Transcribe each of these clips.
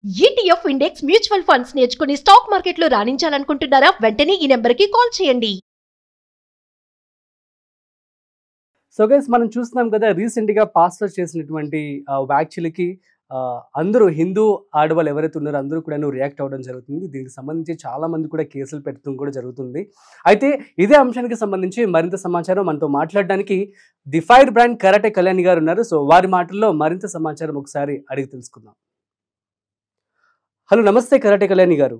ETF index mutual funds నేర్చుకుని stock మార్కెట్లో రాణించాలనుకుంటున్నారా? వెంటనే ఈ నెంబర్కి కాల్ చేయండి. సో గైస్ మనం చూస్తున్నాం కదా రీసెంట్గా పాస్టర్ చేసినటువంటి వ్యాఖ్యలకి అందరూ హిందూ ఆడవాళ్ళు ఎవరైతే ఉన్నారో అందరూ కూడా రియాక్ట్ అవ్వడం జరుగుతుంది. దీనికి సంబంధించి చాలా మంది కూడా కేసులు పెట్టడం కూడా జరుగుతుంది. అయితే ఇదే అంశానికి సంబంధించి మరింత సమాచారం మనతో మాట్లాడడానికి the fire brand karate Kalyani గారు ఉన్నారు. సో వారి మాటల్లో మరింత సమాచారం ఒకసారి అడిగి తెలుసుకుందాం. హలో, నమస్తే కరాటే కళ్యాణి గారు.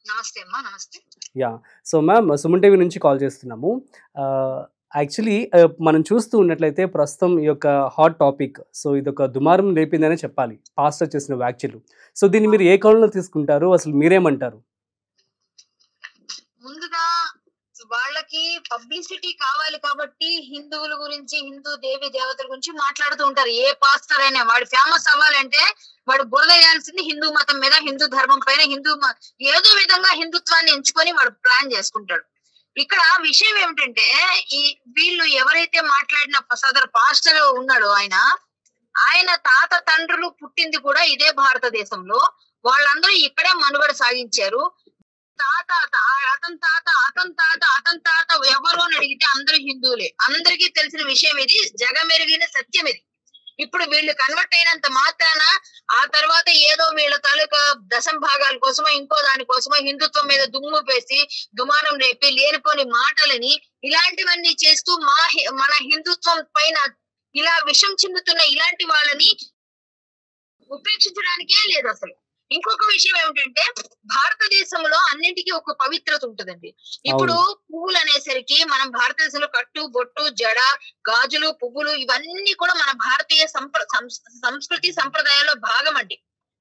నమస్తే అమ్మా. నమస్తే. Yeah, so ma'am Suman TV నుంచి కాల్ చేస్తున్నాము. యాక్చువల్లీ మనం చూస్తూ ఉన్నట్లయితే ప్రస్తుతం ఈ యొక్క హాట్ టాపిక్, సో ఇది ఒక దుమారం రేపిందనే చెప్పాలి పాస్టర్ చేసిన వ్యాఖ్యలు. సో దీన్ని మీరు ఏ కోణంలో తీసుకుంటారు, అసలు మీరేమంటారు? ముందుగా వాళ్ళకి పబ్లిసిటీ కావాలి కాబట్టి హిందువుల గురించి, హిందూ దేవి దేవతల గురించి మాట్లాడుతూ ఉంటారు. ఏ పాస్టర్ అయినా వాడు ఫేమస్ అవ్వాలంటే వాడు బురద వేయాల్సింది హిందూ మతం మీద, హిందూ ధర్మం పైన, ఏదో విధంగా హిందుత్వాన్ని ఎంచుకొని వాడు ప్లాన్ చేసుకుంటాడు. ఇక్కడ విషయం ఏమిటంటే వీళ్ళు ఎవరైతే మాట్లాడిన సదర్ పాస్టర్ ఉన్నాడో ఆయన తాత తండ్రులు పుట్టింది కూడా ఇదే భారతదేశంలో. వాళ్ళందరూ ఇక్కడే మనుగడ సాగించారు. అతని తాత ఎవరు అని అడిగితే అందరూ హిందువులే. అందరికీ తెలిసిన విషయం ఇది, జగమెరిగిన సత్యం ఇది. ఇప్పుడు వీళ్ళు కన్వర్ట్ అయినంత మాత్రాన ఆ తర్వాత ఏదో వీళ్ళ తాలూకా దశంభాగాల కోసమో ఇంకో దానికోసమో హిందుత్వం మీద దుమ్ము వేసి దుమారం రేపి లేనిపోని మాటలని ఇలాంటివన్నీ చేస్తూ మన హిందుత్వం పైన ఇలా విషం చిమ్ముతున్న ఇలాంటి వాళ్ళని ఉపేక్షించడానికే లేదు అసలు. ఇంకొక విషయం ఏమిటంటే భారతదేశంలో అన్నింటికీ ఒక పవిత్రత ఉంటదండి. ఇప్పుడు పువ్వులు అనేసరికి మనం భారతదేశంలో కట్టు, బొట్టు, జడ, గాజులు, పువ్వులు ఇవన్నీ కూడా మన భారతీయ సంస్కృతి సంప్రదాయాల్లో భాగం అండి.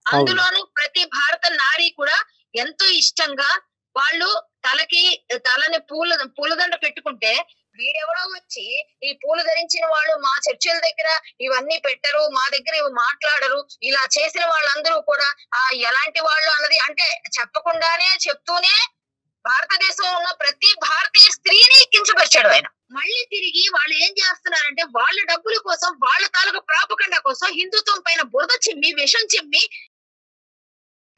అందులోనూ ప్రతి భారత నారి కూడా ఎంతో ఇష్టంగా వాళ్ళు తలని పూలదండ పెట్టుకుంటే వీడెవడో వచ్చి ఈ పూలు ధరించిన వాళ్ళు మా చర్చిల దగ్గర ఇవన్నీ పెట్టరు, మా దగ్గర ఇవి మాట్లాడరు, ఇలా చేసిన వాళ్ళందరూ కూడా ఎలాంటి వాళ్ళు అన్నది అంటే చెప్పకుండానే చెప్తూనే భారతదేశంలో ఉన్న ప్రతి భారతీయ స్త్రీని కించపరిచాడు ఆయన. మళ్ళీ తిరిగి వాళ్ళు ఏం చేస్తున్నారంటే వాళ్ళ డబ్బుల కోసం, వాళ్ళ తాలూకు ప్రాపకండా కోసం హిందుత్వం పైన బురద చిమ్మి, విషం చిమ్మి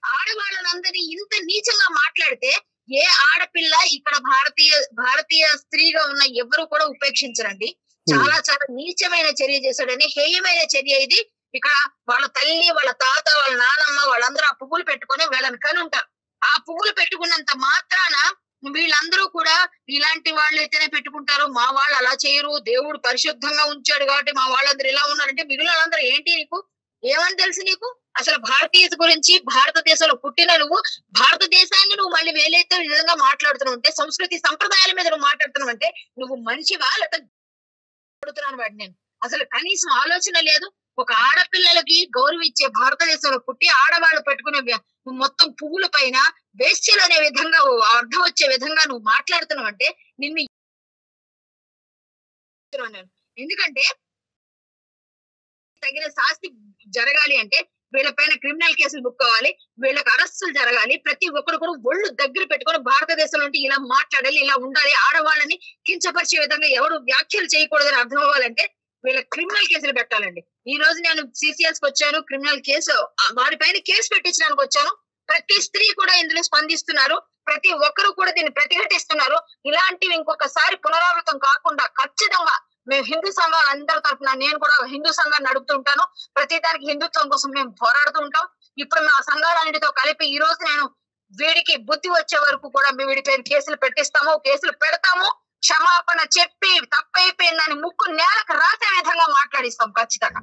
ఆడవాళ్ళందరినీ ఇంత నీచంగా మాట్లాడితే ఏ ఆడపిల్ల ఇక్కడ భారతీయ స్త్రీగా ఉన్న ఎవరు కూడా ఉపేక్షించరండి. చాలా చాలా నీచమైన చర్య చేశాడని, హేయమైన చర్య ఇది. ఇక్కడ వాళ్ళ తల్లి, వాళ్ళ తాత, వాళ్ళ నానమ్మ వాళ్ళందరూ ఆ పువ్వులు పెట్టుకొని వీళ్ళని కని ఉంటారు. ఆ పువ్వులు పెట్టుకున్నంత మాత్రాన వీళ్ళందరూ కూడా ఇలాంటి వాళ్ళు అయితేనే పెట్టుకుంటారు, మా వాళ్ళు అలా చేయరు, దేవుడు పరిశుద్ధంగా ఉంచాడు కాబట్టి మా వాళ్ళందరూ ఇలా ఉన్నారంటే మిగిలిన వాళ్ళందరూ ఏంటి నీకు ఏమని తెలుసు నీకు? అసలు భారతీయత గురించి, భారతదేశంలో పుట్టిన నువ్వు భారతదేశాన్ని నువ్వు మళ్ళీ వేలైతే విధంగా మాట్లాడుతున్నావు అంటే, సంస్కృతి సంప్రదాయాల మీద నువ్వు మాట్లాడుతున్నావు అంటే నువ్వు మనిషివా లేకపోతున్నాను వాడి నేను అసలు కనీసం ఆలోచన లేదు. ఒక ఆడపిల్లలకి గౌరవం ఇచ్చే భారతదేశంలో పుట్టి ఆడవాళ్ళు పెట్టుకునే మొత్తం పువ్వుల పైన వేశ్యలు అనే విధంగా అర్థం వచ్చే విధంగా నువ్వు మాట్లాడుతున్నావు అంటే నిన్ను ఎందుకంటే తగిన శాస్తి జరగాలి అంటే వీళ్ళపైన క్రిమినల్ కేసులు బుక్ అవ్వాలి, వీళ్ళకి అరెస్టులు జరగాలి. ప్రతి ఒక్కరు కూడా ఒళ్ళు దగ్గర పెట్టుకొని భారతదేశంలో ఇలా మాట్లాడాలి, ఇలా ఉండాలి, ఆడవాళ్ళని కించపరిచే విధంగా ఎవరు వ్యాఖ్యలు చేయకూడదని అర్థం అవ్వాలంటే వీళ్ళ క్రిమినల్ కేసులు పెట్టాలండి. ఈ రోజు నేను సిసిఎస్ కి వచ్చాను, క్రిమినల్ కేసు వారిపైన కేసు పెట్టించడానికి వచ్చాను. ప్రతి స్త్రీ కూడా ఇందులో స్పందిస్తున్నారు, ప్రతి ఒక్కరు కూడా దీన్ని ప్రతిఘటిస్తున్నారు. ఇలాంటివి ఇంకొకసారి పునరావృతం కాకుండా ఖచ్చితంగా మేము హిందూ సంఘాలు అందరి తరఫున, నేను కూడా హిందూ సంఘాన్ని నడుపుతుంటాను, ప్రతి దానికి హిందుత్వం కోసం మేము పోరాడుతూ ఉంటాం. ఇప్పుడు మా సంఘాలన్నిటితో కలిపి ఈ రోజు నేను వీడికి బుద్ధి వచ్చే వరకు కూడా మేము వీడిపైన కేసులు పెట్టిస్తాము, కేసులు పెడతాము, క్షమాపణ చెప్పి తప్పైపోయిందని ముక్కు నేలకు రాసే విధంగా మాట్లాడిస్తాం ఖచ్చితంగా.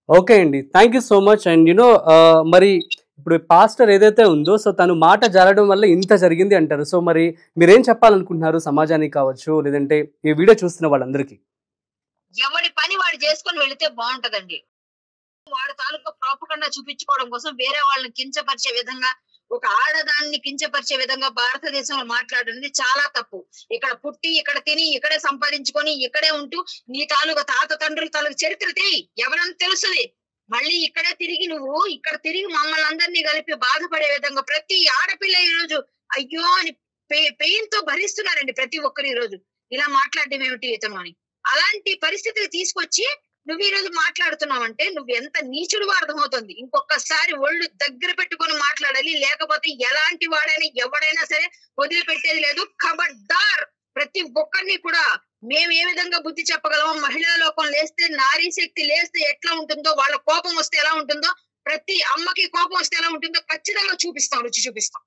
ఓకే అండి, thank you so much. And మరి ఇప్పుడు పాస్టర్ ఏదైతే ఉందో, సో తను మాట జారడం వల్ల ఇంత జరిగింది అంటారు. సో మరి మీరేం చెప్పాలనుకుంటున్నారు సమాజానికి కావచ్చు, లేదంటే ఈ వీడియో చూస్తున్న వాళ్ళందరికీ? ఎవడి పని వాడు చేసుకొని వెళితే బాగుంటదండి. వాడు తాలూకా ప్రాపకండా చూపించుకోవడం కోసం వేరే వాళ్ళని కించపరిచే విధంగా, ఒక ఆడదాన్ని కించపరిచే విధంగా భారతదేశంలో మాట్లాడేది చాలా తప్పు. ఇక్కడ పుట్టి, ఇక్కడ తిని, ఇక్కడే సంపాదించుకొని, ఇక్కడే ఉంటూ నీ తాలూకా తాత తండ్రుల తాలూకా చరిత్ర తెయి, ఎవరని తెలుస్తుంది. మళ్ళీ ఇక్కడే తిరిగి నువ్వు ఇక్కడ తిరిగి మమ్మల్ని అందరినీ కలిపి బాధపడే విధంగా ప్రతి ఆడపిల్ల ఈ రోజు అయ్యో అని పెయిన్ తో భరిస్తున్నారండి ప్రతి ఒక్కరు. ఈ రోజు ఇలా మాట్లాడడం ఏమిటి ఇతను అని అలాంటి పరిస్థితిని తీసుకొచ్చి నువ్వు ఈ రోజు మాట్లాడుతున్నావు అంటే నువ్వు ఎంత నీచుడుగా అర్థమవుతుంది. ఇంకొకసారి ఒళ్ళు దగ్గర పెట్టుకొని మాట్లాడాలి, లేకపోతే ఎలాంటి వాడైనా ఎవడైనా సరే వదిలిపెట్టేది లేదు. ఖబర్దార్, ప్రతి ఒక్కరిని కూడా మేము ఏ విధంగా బుద్ధి చెప్పగలమో, మహిళా లోకం లేస్తే, నారీ శక్తి లేస్తే ఎట్లా ఉంటుందో, వాళ్ళ కోపం వస్తే ఎలా ఉంటుందో, ప్రతి అమ్మకి కోపం వస్తే ఎలా ఉంటుందో ఖచ్చితంగా చూపిస్తాం, రుచి చూపిస్తాం.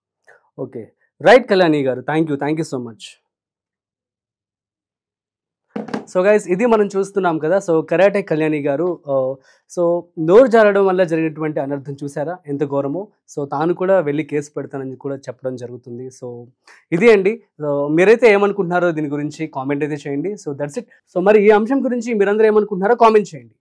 ఓకే, రైట్ కళ్యాణి గారు, thank you so much. So guys, ఇది మనం చూస్తున్నాం కదా. సో కరాటే కళ్యాణి గారు సో నోరు జారడం వల్ల జరిగినటువంటి అనర్థం చూసారా ఎంత ఘోరమో. సో తాను కూడా వెళ్ళి కేసు పెడతానని కూడా చెప్పడం జరుగుతుంది. సో ఇది అండి. సో మీరైతే ఏమనుకుంటున్నారో దీని గురించి కామెంట్ అయితే చేయండి. So that's it. సో మరి ఈ అంశం గురించి మీరందరూ ఏమనుకుంటున్నారో కామెంట్ చేయండి.